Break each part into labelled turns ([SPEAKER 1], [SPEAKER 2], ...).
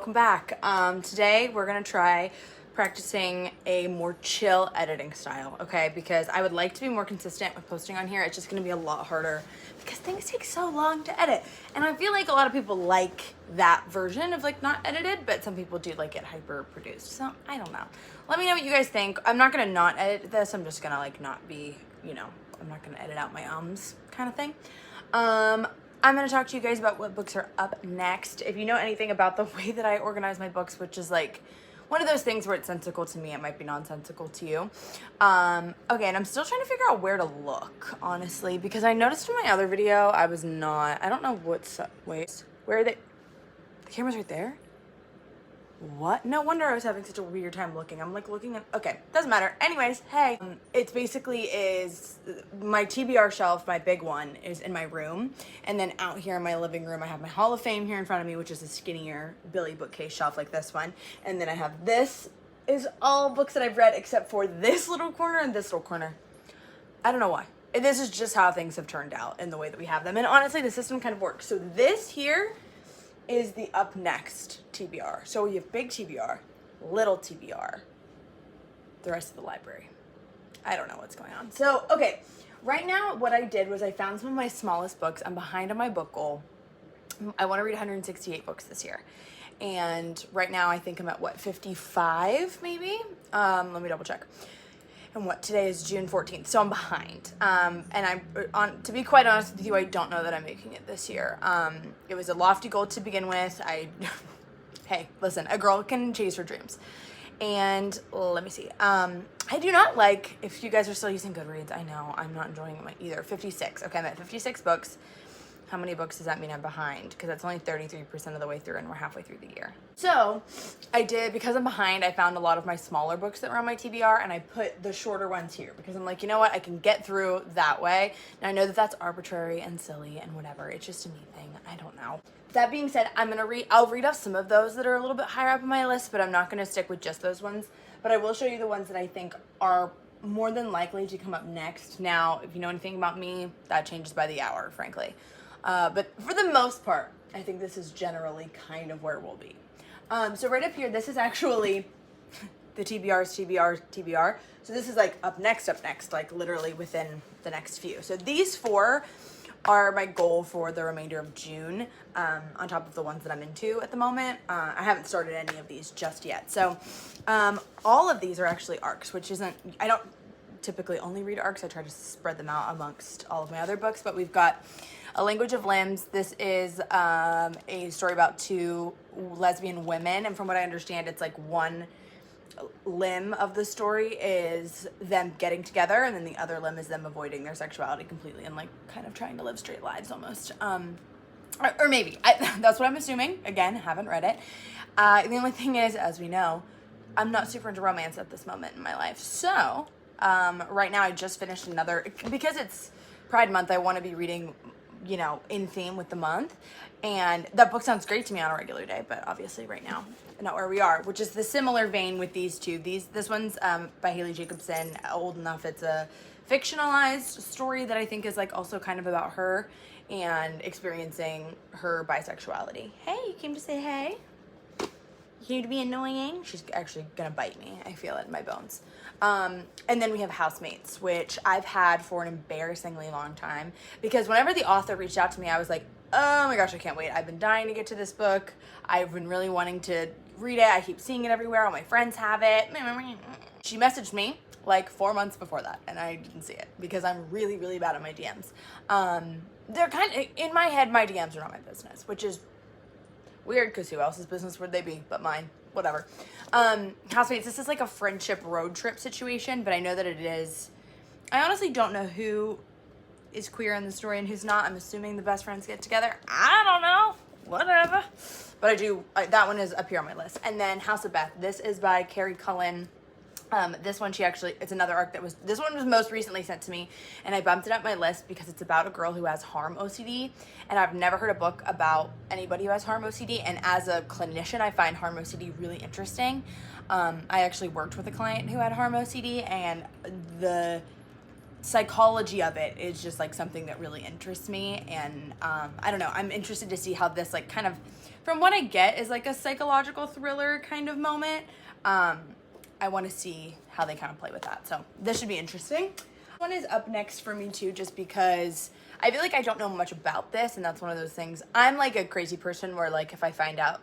[SPEAKER 1] welcome back. Today we're gonna try practicing a more chill editing style, okay? Because I would like to be more consistent with posting on here. It's just gonna be a lot harder because things take so long to edit. And I feel like a lot of people like that version of like not edited, but some people do like it hyper produced. So I don't know. Let me know what you guys think. I'm not gonna not edit this. I'm just gonna like not be, you know, I'm not gonna edit out my ums kind of thing. I'm going to talk to you guys about what books are up next. If you know anything about the way that I organize my books, which is like one of those things where it's sensical to me, it might be nonsensical to you. Okay, and I'm still trying to figure out where to look, honestly, because I noticed in my other video, I don't know what's, wait, where are they? The camera's right there? What? No wonder I was having such a weird time looking. I'm like looking at, okay, doesn't matter. Anyways, hey, it's basically is my TBR shelf, my big one is in my room. And then out here in my living room, I have my Hall of Fame here in front of me, which is a skinnier Billy bookcase shelf like this one. And then I have this is all books that I've read except for this little corner and this little corner. I don't know why. This is just how things have turned out in the way that we have them. And honestly, the system kind of works. So this here is the up next TBR. So we have big TBR, little TBR, the rest of the library. I don't know what's going on. So, okay, right now what I did was I found some of my smallest books. I'm behind on my book goal. I want to read 168 books this year. And right now I think I'm at what, 55 maybe? Let me double check. And what, today is June 14th, so I'm behind. And to be quite honest with you, I don't know that I'm making it this year. It was a lofty goal to begin with. Hey, listen, a girl can chase her dreams. And let me see. I do not like, if you guys are still using Goodreads, I know, I'm not enjoying it either. 56, okay, I'm at 56 books. How many books does that mean I'm behind? Because that's only 33% of the way through and we're halfway through the year. So I did, because I'm behind, I found a lot of my smaller books that were on my TBR and I put the shorter ones here because I'm like, you know what? I can get through that way. And I know that that's arbitrary and silly and whatever. It's just a me thing. I don't know. That being said, I'll read off some of those that are a little bit higher up on my list, but I'm not going to stick with just those ones. But I will show you the ones that I think are more than likely to come up next. Now, if you know anything about me, that changes by the hour, frankly. But for the most part, I think this is generally kind of where we'll be. So right up here, this is actually the TBR. So this is like up next, like literally within the next few. So these four are my goal for the remainder of June, on top of the ones that I'm into at the moment. I haven't started any of these just yet. So all of these are actually arcs, which isn't, I don't typically only read arcs. I try to spread them out amongst all of my other books, but we've got A Language of Limbs. This is a story about two lesbian women, and from what I understand, it's like one limb of the story is them getting together, and then the other limb is them avoiding their sexuality completely and like kind of trying to live straight lives almost. Or maybe. That's what I'm assuming. Again, haven't read it. The only thing is, as we know, I'm not super into romance at this moment in my life. So right now I just finished another, because it's Pride Month, I want to be reading, you know, in theme with the month. And that book sounds great to me on a regular day, but obviously right now, not where we are, which is the similar vein with these two. This one's by Haley Jacobson, Old Enough. It's a fictionalized story that I think is like also kind of about her and experiencing her bisexuality. Hey, you came to say hey? You came to be annoying? She's actually gonna bite me. I feel it in my bones. And then we have Housemates, which I've had for an embarrassingly long time, because whenever the author reached out to me, I was like, oh my gosh, I can't wait. I've been dying to get to this book. I've been really wanting to read it. I keep seeing it everywhere. All my friends have it. She messaged me like 4 months before that, and I didn't see it because I'm really, really bad at my DMs. They're kind of, in my head, my DMs are not my business, which is weird because who else's business would they be but mine? Whatever. Housemates, this is like a friendship road trip situation, but I know that it is. I honestly don't know who is queer in the story and who's not. I'm assuming the best friends get together. I don't know. Whatever. But I do, that one is up here on my list. And then House of Beth. This is by Carrie Cullen. This one, it's another arc this one was most recently sent to me, and I bumped it up my list because it's about a girl who has harm OCD, and I've never heard a book about anybody who has harm OCD, and as a clinician, I find harm OCD really interesting. I actually worked with a client who had harm OCD, and psychology of it is just like something that really interests me. And I don't know, I'm interested to see how this like kind of, from what I get, is like a psychological thriller kind of moment. I want to see how they kind of play with that. So this should be interesting. This one is up next for me too, just because I feel like I don't know much about this, and that's one of those things. I'm like a crazy person where like if I find out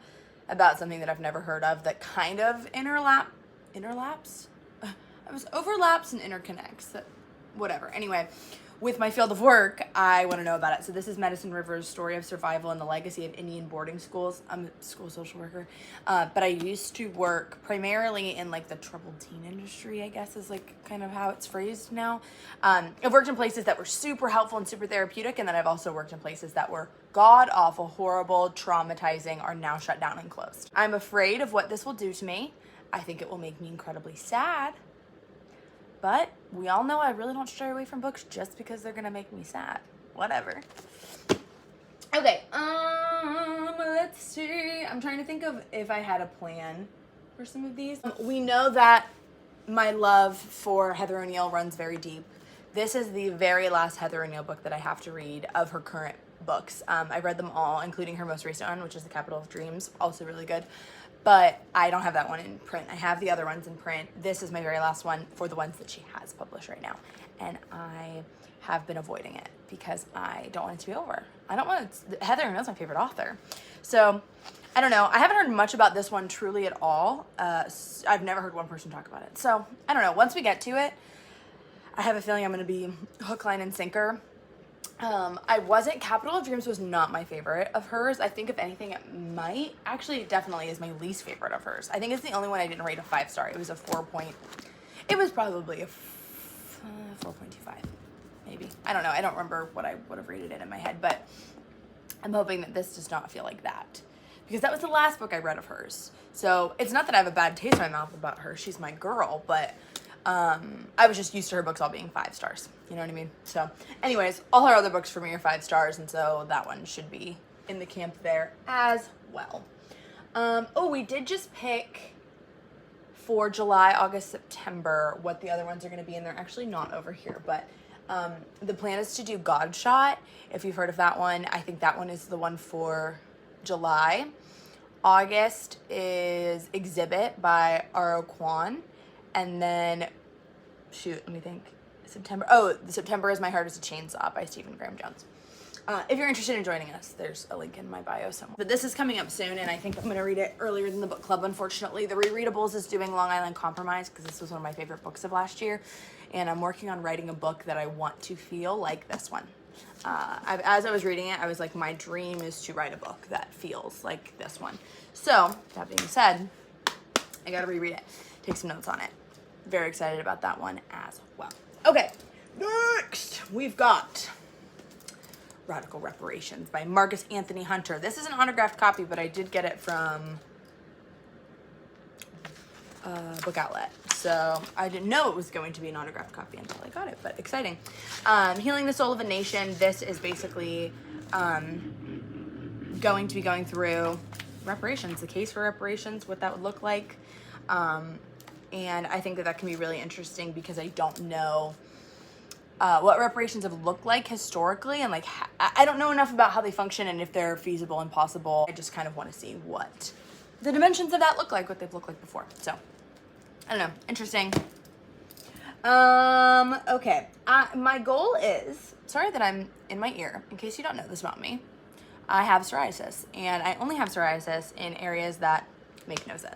[SPEAKER 1] about something that I've never heard of that kind of overlaps and interconnects, whatever. Anyway, with my field of work, I want to know about it. So this is Medicine River's story of survival and the legacy of Indian boarding schools. I'm a school social worker, but I used to work primarily in like the troubled teen industry, I guess is like kind of how it's phrased now. I've worked in places that were super helpful and super therapeutic, and then I've also worked in places that were god-awful, horrible, traumatizing, are now shut down and closed. I'm afraid of what this will do to me. I think it will make me incredibly sad. But we all know I really don't stray away from books just because they're gonna make me sad. Whatever. Okay, let's see. I'm trying to think of if I had a plan for some of these. We know that my love for Heather O'Neill runs very deep. This is the very last Heather O'Neill book that I have to read of her current books. I read them all, including her most recent one, which is The Capital of Dreams, also really good. But I don't have that one in print. I have the other ones in print. This is my very last one for the ones that she has published right now. And I have been avoiding it because I don't want it to be over. I don't want it. Heather O'Neill's my favorite author. So, I don't know. I haven't heard much about this one truly at all. I've never heard one person talk about it. So, I don't know. Once we get to it, I have a feeling I'm going to be hook, line, and sinker. Capital of Dreams was not my favorite of hers. I think if anything, it definitely is my least favorite of hers. I think it's the only one I didn't rate a 5-star. It was it was probably a 4.25, maybe. I don't know. I don't remember what I would have rated it in my head, but I'm hoping that this does not feel like that, because that was the last book I read of hers. So it's not that I have a bad taste in my mouth about her. She's my girl, but I was just used to her books all being 5 stars. You know what I mean? So anyways, all her other books for me are 5 stars, and so that one should be in the camp there as well. We did just pick for July, August, September what the other ones are going to be, and they're actually not over here, but the plan is to do Godshot. If you've heard of that one, I think that one is the one for July. August is Exhibit by R.O. Kwan. And then, let me think. September is My Heart is a Chainsaw by Stephen Graham Jones. If you're interested in joining us, there's a link in my bio somewhere. But this is coming up soon, and I think I'm going to read it earlier than the book club, unfortunately. The Rereadables is doing Long Island Compromise, because this was one of my favorite books of last year. And I'm working on writing a book that I want to feel like this one. As I was reading it, I was like, my dream is to write a book that feels like this one. So, that being said, I got to reread it. Take some notes on it. Very excited about that one as well. Okay, next we've got Radical Reparations by Marcus Anthony Hunter. This is an autographed copy, but I did get it from Book Outlet. So I didn't know it was going to be an autographed copy until I got it, but exciting. Healing the Soul of a Nation. This is basically going to be going through reparations, the case for reparations, what that would look like. And I think that can be really interesting because I don't know what reparations have looked like historically, and like I don't know enough about how they function and if they're feasible and possible. I just kind of want to see what the dimensions of that look like, what they've looked like before. So I don't know, interesting. Okay, my goal is, sorry that I'm in my ear, in case you don't know this about me, I have psoriasis, and I only have psoriasis in areas that make no sense.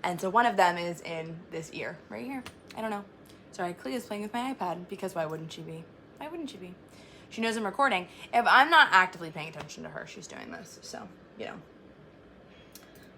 [SPEAKER 1] And so one of them is in this ear, right here. I don't know. Sorry, Clea is playing with my iPad, because why wouldn't she be? Why wouldn't she be? She knows I'm recording. If I'm not actively paying attention to her, she's doing this. So,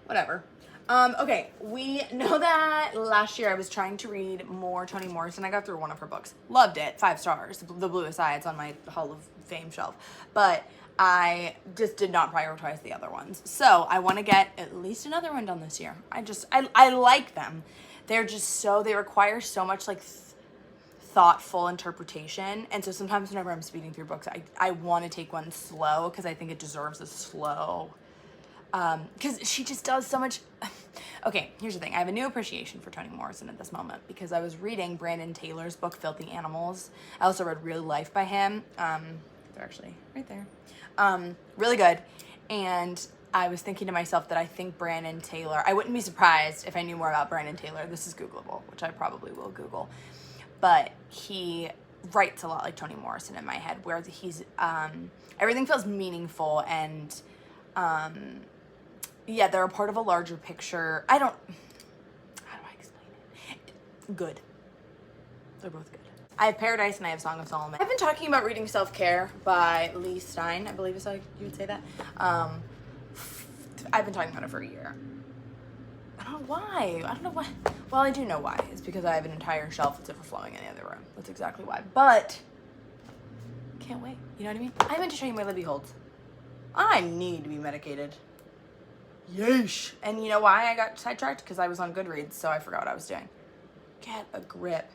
[SPEAKER 1] whatever. Okay, we know that last year I was trying to read more Toni Morrison. I got through one of her books. Loved it. 5 stars. The Bluest Eye. It's on my Hall of Fame shelf. But I just did not prioritize the other ones. So I want to get at least another one done this year. I like them. They're just they require so much like thoughtful interpretation. And so sometimes whenever I'm speeding through books, I want to take one slow because I think it deserves a slow because she just does so much. Okay, here's the thing. I have a new appreciation for Toni Morrison at this moment because I was reading Brandon Taylor's book, Filthy Animals. I also read Real Life by him. They're actually right there. Really good. And I was thinking to myself that I think Brandon Taylor, I wouldn't be surprised if I knew more about Brandon Taylor. This is Googleable, which I probably will Google. But he writes a lot like Toni Morrison in my head, where he's, everything feels meaningful and, yeah, they're a part of a larger picture. How do I explain it? Good. They're both good. I have Paradise and I have Song of Solomon. I've been talking about reading Self-Care by Lee Stein, I believe is how you would say that. I've been talking about it for a year. I don't know why. Well, I do know why. It's because I have an entire shelf that's overflowing in the other room. That's exactly why. But, can't wait. You know what I mean? I meant to show you my Libby holds. I need to be medicated. Yeesh. And you know why I got sidetracked? Because I was on Goodreads, so I forgot what I was doing. Get a grip.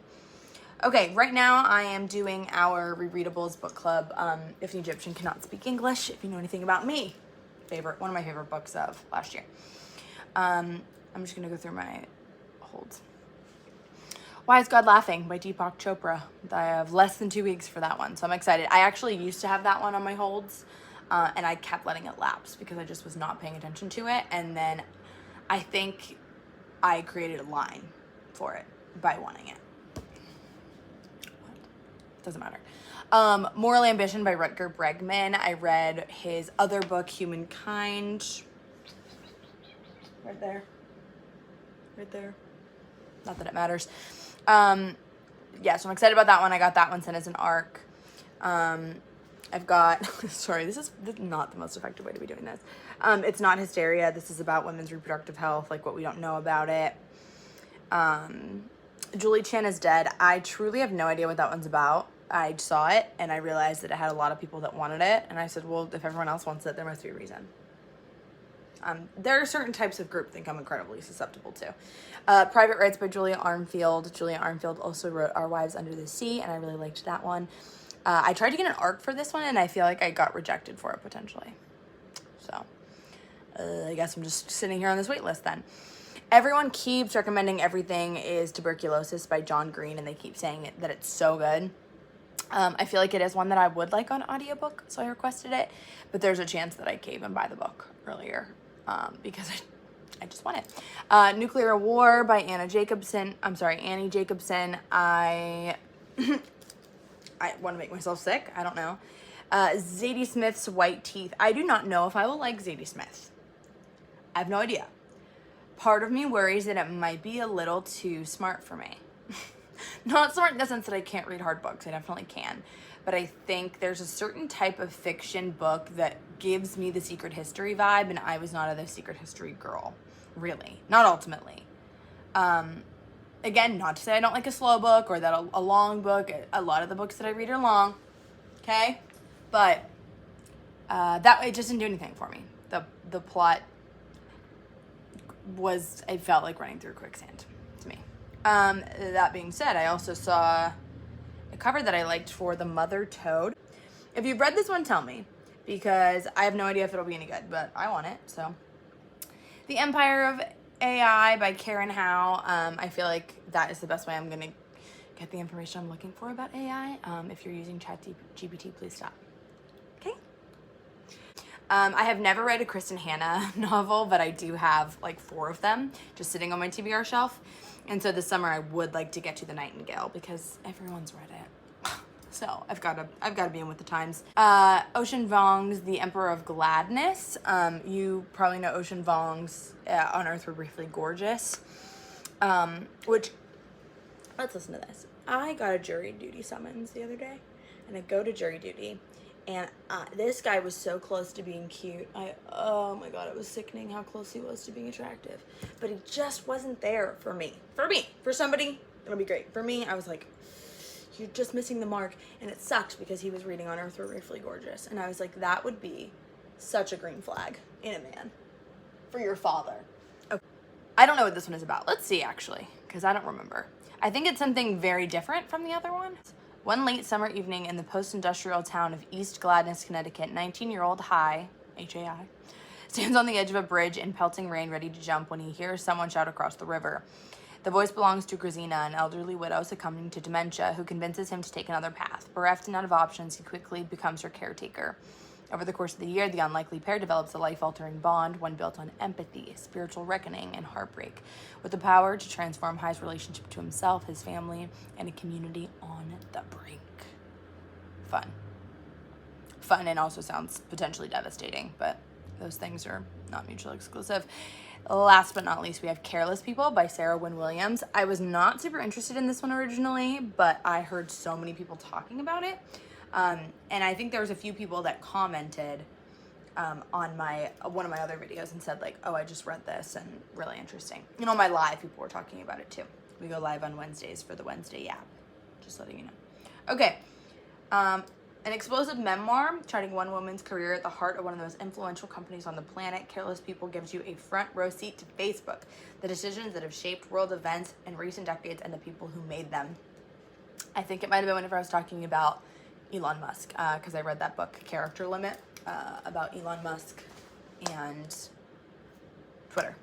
[SPEAKER 1] Okay, right now I am doing our Rereadables book club, If an Egyptian Cannot Speak English, if you know anything about me. One of my favorite books of last year. I'm just going to go through my holds. Why is God Laughing by Deepak Chopra. I have less than 2 weeks for that one, so I'm excited. I actually used to have that one on my holds, and I kept letting it lapse because I just was not paying attention to it. And then I think I created a line for it by wanting it. Doesn't matter. Moral Ambition by Rutger Bregman. I read his other book, Humankind. Right there. Right there. Not that it matters. Yeah, so I'm excited about that one. I got that one sent as an ARC. I've got, sorry, this is not the most effective way to be doing this. It's Not Hysteria. This is about women's reproductive health, like what we don't know about it. Julie Chan is Dead. I truly have no idea what that one's about. I saw it and I realized that it had a lot of people that wanted it. And I said, well, if everyone else wants it, there must be a reason. There are certain types of groupthink I'm incredibly susceptible to. Private Rights by Julia Armfield. Julia Armfield also wrote Our Wives Under the Sea, and I really liked that one. I tried to get an ARC for this one, and I feel like I got rejected for it potentially. So, I guess I'm just sitting here on this wait list then. Everyone keeps recommending Everything is Tuberculosis by John Green, and they keep saying that it's so good. I feel like it is one that I would like on audiobook, so I requested it, but there's a chance that I cave and buy the book earlier, because I just want it. Nuclear War by Annie Jacobson. I want to make myself sick. I don't know. Zadie Smith's White Teeth. I do not know if I will like Zadie Smith. I have no idea. Part of me worries that it might be a little too smart for me. Not smart in the sense that I can't read hard books. I definitely can. But I think there's a certain type of fiction book that gives me the secret history vibe, and I was not a secret history girl. Really. Not ultimately. Again, not to say I don't like a slow book or that a long book. A lot of the books that I read are long. Okay? But it just didn't do anything for me. The plot it felt like running through quicksand to me. That being said, I also saw a cover that I liked for The Mother Toad. If you've read this one, tell me, because I have no idea if it'll be any good, but I want it, so. The Empire of AI by Karen Howe. I feel like that is the best way I'm going to get the information I'm looking for about AI. If you're using ChatGPT, please stop. Okay? I have never read a Kristen Hanna novel, but I do have like 4 of them just sitting on my TBR shelf. And so this summer I would like to get to The Nightingale because everyone's read it. So I've got to be in with the times. Ocean Vuong's The Emperor of Gladness. You probably know Ocean Vuong's On Earth We're Briefly Gorgeous. Which, let's listen to this. I got a jury duty summons the other day, and I go to jury duty, and this guy was so close to being cute. Oh my God, it was sickening how close he was to being attractive. But he just wasn't there for me. For somebody, it'll be great. For me, I was like, you're just missing the mark. And it sucked because he was reading On Earth We're Briefly Gorgeous. And I was like, that would be such a green flag in a man for your father. Okay. I don't know what this one is about. Let's see, actually, because I don't remember. I think it's something very different from the other one. One late summer evening in the post-industrial town of East Gladness, Connecticut, 19-year-old Hai, H-A-I, stands on the edge of a bridge in pelting rain, ready to jump when he hears someone shout across the river. The voice belongs to Grazina, an elderly widow succumbing to dementia, who convinces him to take another path. Bereft and out of options, he quickly becomes her caretaker. Over the course of the year, the unlikely pair develops a life-altering bond, one built on empathy, spiritual reckoning, and heartbreak, with the power to transform High's relationship to himself, his family, and a community on the brink. Fun. Fun, and also sounds potentially devastating, but those things are not mutually exclusive. Last but not least, we have Careless People by Sarah Wynne Williams. I was not super interested in this one originally, but I heard so many people talking about it. And I think there was a few people that commented on one of my other videos and said like, oh, I just read this and really interesting. You know, my live people were talking about it too. We go live on Wednesdays for the Wednesday app. Just letting you know. Okay. An explosive memoir charting one woman's career at the heart of one of the most influential companies on the planet. Careless People gives you a front row seat to Facebook, the decisions that have shaped world events in recent decades, and the people who made them. I think it might have been whenever I was talking about Elon Musk, because I read that book, Character Limit, about Elon Musk and Twitter,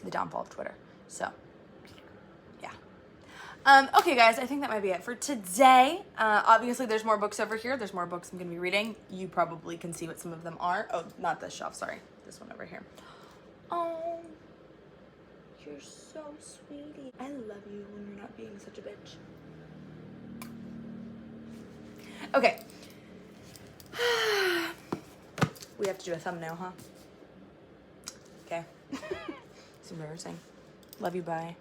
[SPEAKER 1] the downfall of Twitter. So, yeah. Okay, guys, I think that might be it for today. Obviously, there's more books over here. There's more books I'm going to be reading. You probably can see what some of them are. Oh, not this shelf, sorry. This one over here. Oh, you're so sweetie. I love you when you're not being such a bitch. Okay. We have to do a thumbnail, huh? Okay. It's embarrassing. Love you, bye.